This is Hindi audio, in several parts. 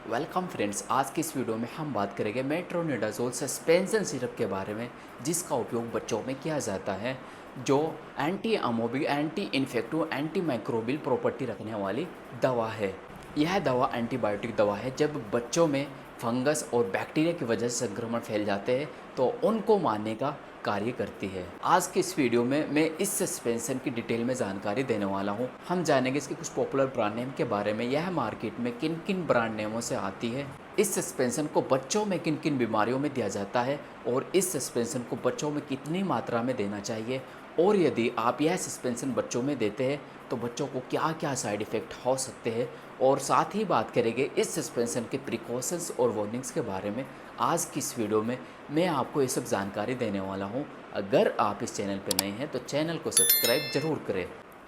वेलकम फ्रेंड्स, आज की इस वीडियो में हम बात करेंगे मेट्रोनिडाज़ोल सस्पेंशन सिरप के बारे में, जिसका उपयोग बच्चों में किया जाता है, जो anti amoebic, anti infective, anti microbial property रखने वाली दवा है। यह दवा एंटीबायोटिक दवा है। जब बच्चों में फंगस और बैक्टीरिया की वजह से संक्रमण फैल जाते हैं तो उनको मारने का कार्य करती है। आज के इस वीडियो में मैं इस सस्पेंशन की डिटेल में जानकारी देने वाला हूँ। हम जानेंगे इसके कुछ पॉपुलर ब्रांड नेम के बारे में, यह मार्केट में किन किन ब्रांड नेमों से आती है, इस सस्पेंशन को बच्चों में किन किन बीमारियों में दिया जाता है और इस सस्पेंशन को बच्चों में कितनी मात्रा में देना चाहिए, और यदि आप यह सस्पेंशन बच्चों में देते हैं तो बच्चों को क्या क्या साइड इफ़ेक्ट हो सकते हैं, और साथ ही बात करेंगे इस सस्पेंशन के प्रिकॉशंस और वार्निंग्स के बारे में। आज की इस वीडियो में मैं आपको ये सब जानकारी देने वाला हूँ। अगर आप इस चैनल पर नए हैं तो चैनल को सब्सक्राइब ज़रूर करें।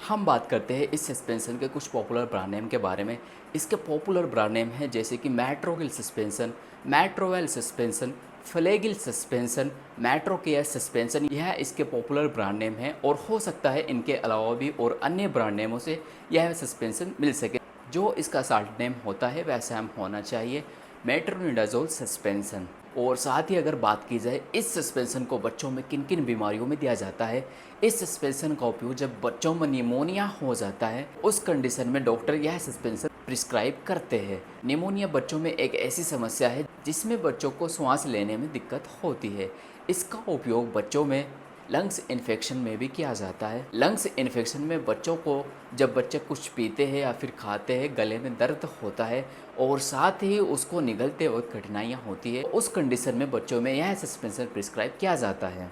हम बात करते हैं इस सस्पेंशन के कुछ पॉपुलर ब्रांड नेम के बारे में। इसके पॉपुलर ब्रांड नेम हैं जैसे कि मेट्रोगिल सस्पेंशन, मेट्रोवेल सस्पेंशन, फ्लेगिल सस्पेंशन, मेट्रोकेयर सस्पेंशन, यह इसके पॉपुलर ब्रांड नेम है। और हो सकता है इनके अलावा भी और अन्य ब्रांड नेमों से यह सस्पेंशन मिल सके। जो इसका शॉर्ट नेम होता है वैसा हम होना चाहिए मेट्रोनिडाज़ोल सस्पेंशन। और साथ ही अगर बात की जाए इस सस्पेंशन को बच्चों में किन किन बीमारियों में दिया जाता है, इस सस्पेंशन का उपयोग जब बच्चों में निमोनिया हो जाता है उस कंडीशन में डॉक्टर यह सस्पेंशन प्रिस्क्राइब करते हैं। निमोनिया बच्चों में एक ऐसी समस्या है जिसमें बच्चों को सांस लेने में दिक्कत होती है। इसका उपयोग बच्चों में लंग्स इन्फेक्शन में भी किया जाता है। लंग्स इन्फेक्शन में बच्चों को जब बच्चे कुछ पीते हैं या फिर खाते हैं गले में दर्द होता है और साथ ही उसको निगलते वक्त कठिनाइयाँ होती है, उस कंडीशन में बच्चों में यह सस्पेंशन प्रिस्क्राइब किया जाता है।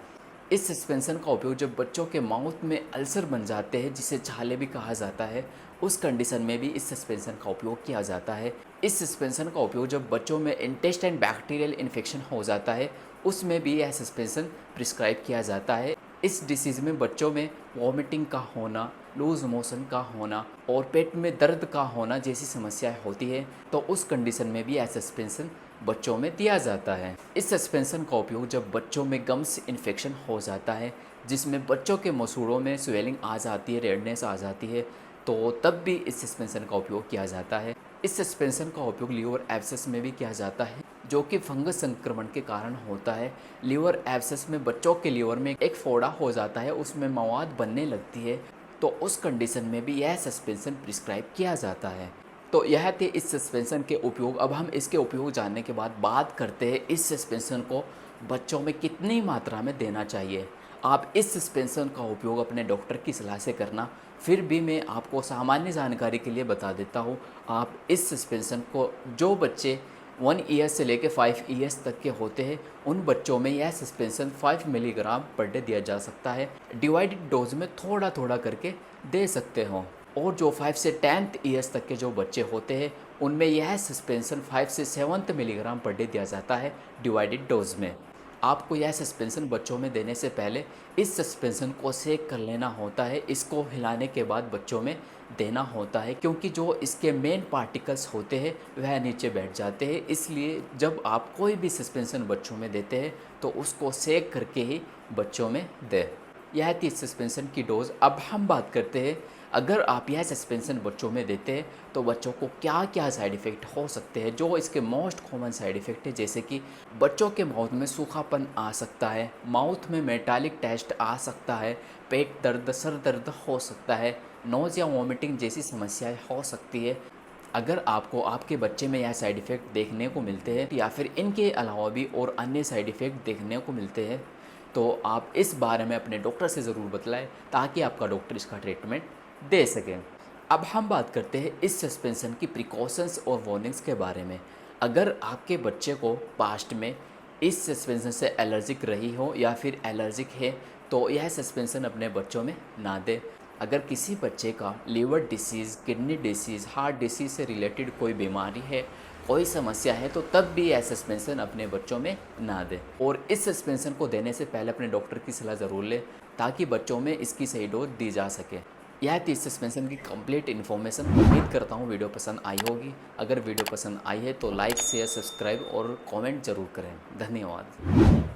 इस सस्पेंशन का उपयोग जब बच्चों के माउथ में अल्सर बन जाते हैं, जिसे छाले भी कहा जाता है, उस कंडीशन में भी इस सस्पेंशन का उपयोग किया जाता है। इस सस्पेंशन का उपयोग जब बच्चों में इंटेस्टाइन बैक्टीरियल इन्फेक्शन हो जाता है उसमें भी यह सस्पेंशन प्रिस्क्राइब किया जाता है। इस डिसीज़ में बच्चों में वॉमिटिंग का होना, लूज मोशन का होना और पेट में दर्द का होना जैसी समस्याएं होती है, तो उस कंडीशन में भी यह सस्पेंशन बच्चों में दिया जाता है। इस सस्पेंशन का उपयोग जब बच्चों में गम्स इन्फेक्शन हो जाता है, जिसमें बच्चों के मसूड़ों में स्वेलिंग आ जाती है, रेडनेस आ जाती है, तो तब भी इस सस्पेंशन का उपयोग किया जाता है। इस सस्पेंशन का उपयोग लीवर एब्सेस में भी किया जाता है, जो कि फंगस संक्रमण के कारण होता है। लीवर एब्सेस में बच्चों के लीवर में एक फोड़ा हो जाता है, उसमें मवाद बनने लगती है, तो उस कंडीशन में भी यह सस्पेंशन प्रिस्क्राइब किया जाता है। तो यह थे इस सस्पेंशन के उपयोग। अब हम इसके उपयोग जानने के बाद बात करते हैं इस सस्पेंशन को बच्चों में कितनी मात्रा में देना चाहिए। आप इस सस्पेंशन का उपयोग अपने डॉक्टर की सलाह से करना। फिर भी मैं आपको सामान्य जानकारी के लिए बता देता हूँ। आप इस सस्पेंशन को जो बच्चे 1 ईयर से लेकर 5 ईयर्स तक के होते हैं उन बच्चों में यह सस्पेंशन 5 मिलीग्राम पर डे दिया जा सकता है। डिवाइडेड डोज में थोड़ा थोड़ा करके दे सकते हो। और जो 5 से 10th ईयर्स तक के जो बच्चे होते हैं उनमें यह सस्पेंशन 5 से 7th मिलीग्राम पर डे दिया जाता है डिवाइडेड डोज में। आपको यह सस्पेंशन बच्चों में देने से पहले इस सस्पेंशन को सेक कर लेना होता है। इसको हिलाने के बाद बच्चों में देना होता है, क्योंकि जो इसके मेन पार्टिकल्स होते हैं वह नीचे बैठ जाते हैं। इसलिए जब आप कोई भी सस्पेंशन बच्चों में देते हैं तो उसको सेक करके ही बच्चों में दें। यह थी सस्पेंशन की डोज। अब हम बात करते हैं अगर आप यह सस्पेंशन बच्चों में देते हैं तो बच्चों को क्या क्या साइड इफ़ेक्ट हो सकते हैं। जो इसके मोस्ट कॉमन साइड इफ़ेक्ट है, जैसे कि बच्चों के माउथ में सूखापन आ सकता है, माउथ में मेटालिक टेस्ट आ सकता है, पेट दर्द, सर दर्द हो सकता है, नोज़ या वॉमिटिंग जैसी समस्याएं हो सकती है। अगर आपको आपके बच्चे में यह साइड इफ़ेक्ट देखने को मिलते हैं या फिर इनके अलावा भी और अन्य साइड इफ़ेक्ट देखने को मिलते हैं तो आप इस बारे में अपने डॉक्टर से ज़रूर बतलाएं, ताकि आपका डॉक्टर इसका ट्रीटमेंट दे सकें। अब हम बात करते हैं इस सस्पेंशन की प्रिकॉशंस और वार्निंग्स के बारे में। अगर आपके बच्चे को पास्ट में इस सस्पेंशन से एलर्जिक रही हो या फिर एलर्जिक है तो यह सस्पेंशन अपने बच्चों में ना दें। अगर किसी बच्चे का liver disease, kidney disease, heart disease से रिलेटेड कोई बीमारी है, कोई समस्या है, तो तब भी यह सस्पेंशन अपने बच्चों में ना दें। और इस सस्पेंशन को देने से पहले अपने डॉक्टर की सलाह ज़रूर लें, ताकि बच्चों में इसकी सही डोज दी जा सके। यह थी सस्पेंशन की कंप्लीट इन्फॉर्मेशन। उम्मीद करता हूँ वीडियो पसंद आई होगी। अगर वीडियो पसंद आई है तो लाइक, शेयर, सब्सक्राइब और कमेंट ज़रूर करें। धन्यवाद।